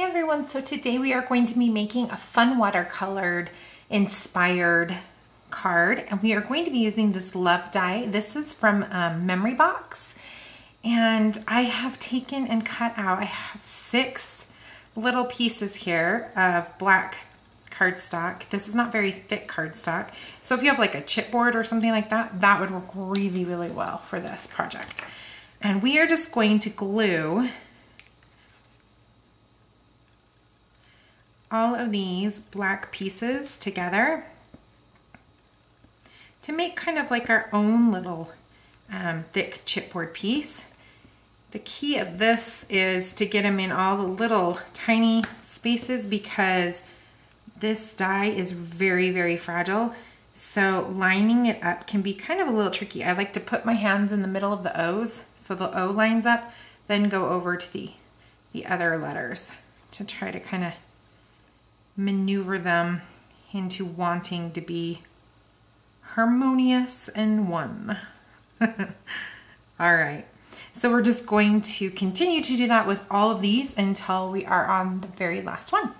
Hey everyone, so today we are going to be making a fun watercolored inspired card, and we are going to be using this love die. This is from Memory Box, and I have taken and cut out, I have 6 little pieces here of black cardstock. This is not very thick cardstock, so if you have like a chipboard or something like that, that would work really, really well for this project. And we are just going to glue all of these black pieces together to make kind of like our own little thick chipboard piece. The key of this is to get them in all the little tiny spaces because this die is very, very fragile. So lining it up can be kind of a little tricky. I like to put my hands in the middle of the O's so the O lines up, then go over to the other letters to try to kind of maneuver them into wanting to be harmonious and one. All right, so we're just going to continue to do that with all of these until we are on the very last one.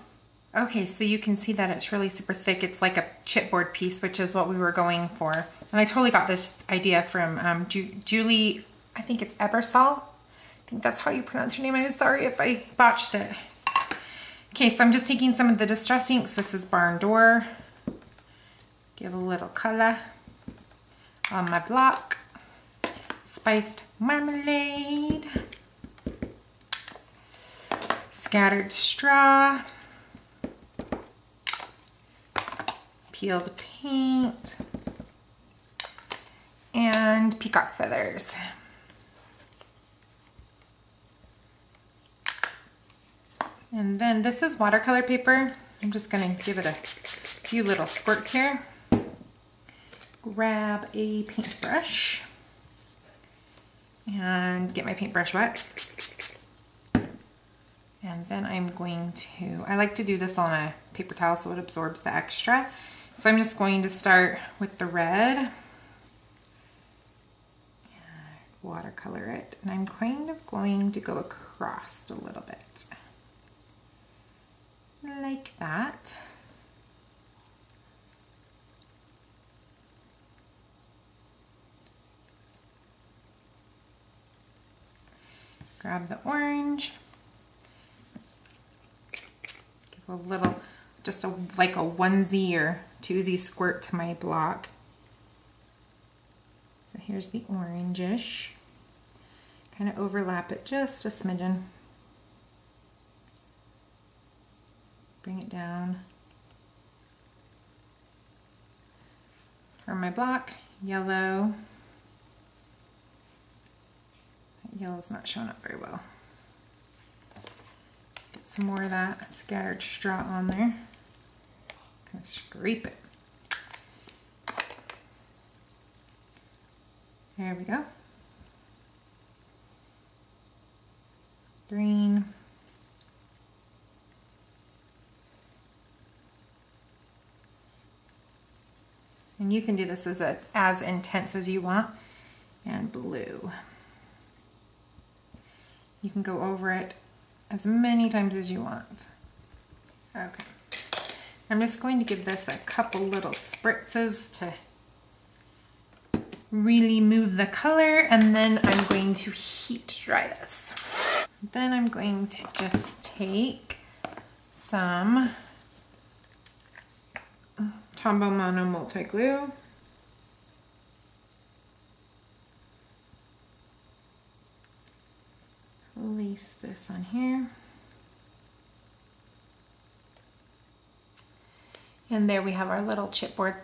Okay, so you can see that it's really super thick. It's like a chipboard piece, which is what we were going for. And I totally got this idea from Julie, I think it's Ebersol. I think that's how you pronounce your name. I'm sorry if I botched it. Okay, so I'm just taking some of the Distress inks. This is Barn Door. Give a little color on my block. Spiced marmalade. Scattered straw. Peeled paint. And peacock feathers. And then this is watercolor paper. I'm just gonna give it a few little squirts here. Grab a paintbrush and get my paintbrush wet. And then I'm going to, I like to do this on a paper towel so it absorbs the extra. So I'm just going to start with the red. And watercolor it. And I'm kind of going to go across a little bit. Like that. Grab the orange. Give a little, just like a onesie or twosie squirt to my block. So here's the orangish. Kind of overlap it just a smidgen. Bring it down. For my block, yellow. That yellow's not showing up very well. Get some more of that scattered straw on there. Kind of scrape it. There we go. Green. And you can do this as intense as you want. And blue. You can go over it as many times as you want. Okay. I'm just going to give this a couple little spritzes to really move the color, and then I'm going to heat dry this. Then I'm going to just take some Tombow Mono multi-glue. Place this on here. And there we have our little chipboard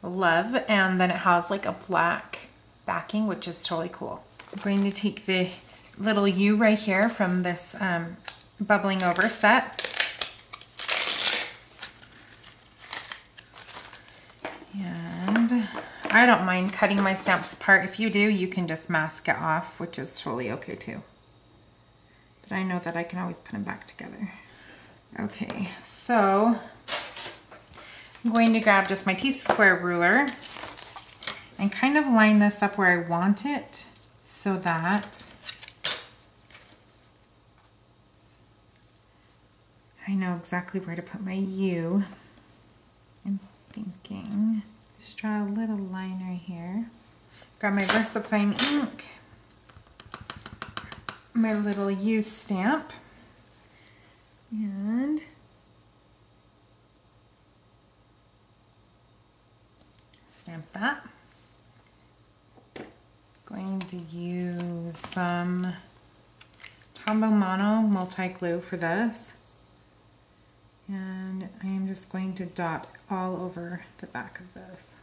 love, and then it has like a black backing, which is totally cool. I'm going to take the little U right here from this bubbling over set. And I don't mind cutting my stamps apart. If you do, you can just mask it off, which is totally okay too. But I know that I can always put them back together. Okay, so I'm going to grab just my T-square ruler and kind of line this up where I want it so that I know exactly where to put my U. I'm thinking, just draw a little line right here. Got my VersaFine ink, my little U stamp, and stamp that. Going to use some Tombow Mono multi-glue for this. And I am just going to dot all over the back of this.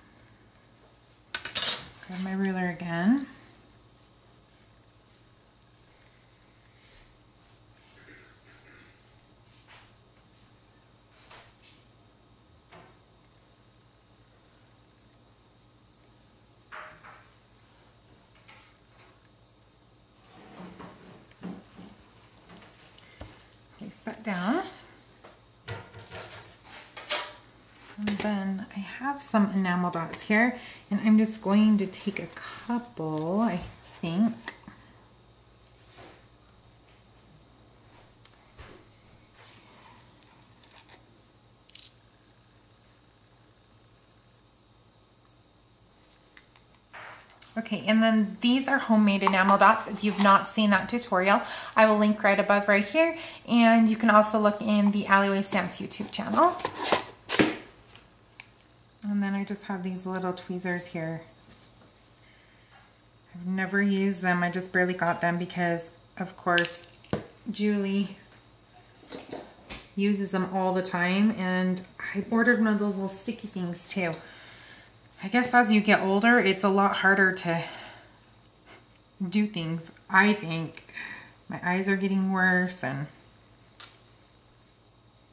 Grab my ruler again. Place that down. And then I have some enamel dots here, and I'm just going to take a couple, I think. Okay, and then these are homemade enamel dots. If you've not seen that tutorial, I will link right above right here, and you can also look in the Alleyway Stamps YouTube channel. And then I just have these little tweezers here. I've never used them. I just barely got them because, of course, Julie uses them all the time. And I ordered one of those little sticky things too. I guess as you get older, it's a lot harder to do things, I think. My eyes are getting worse and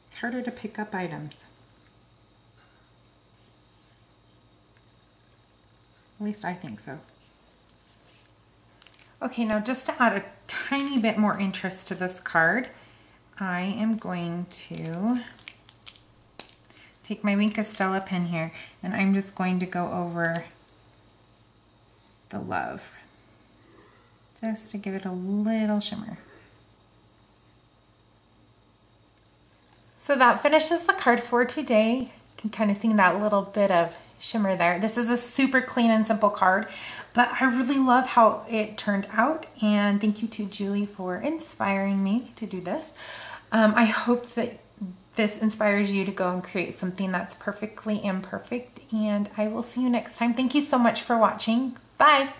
it's harder to pick up items. At least I think so. Okay, now just to add a tiny bit more interest to this card, I am going to take my Wink of Stella pen here, and I'm just going to go over the love, just to give it a little shimmer. So that finishes the card for today. You can kind of see that little bit of shimmer there. This is a super clean and simple card, but I really love how it turned out, and thank you to Julie for inspiring me to do this. I hope that this inspires you to go and create something that's perfectly imperfect, and I will see you next time. Thank you so much for watching. Bye!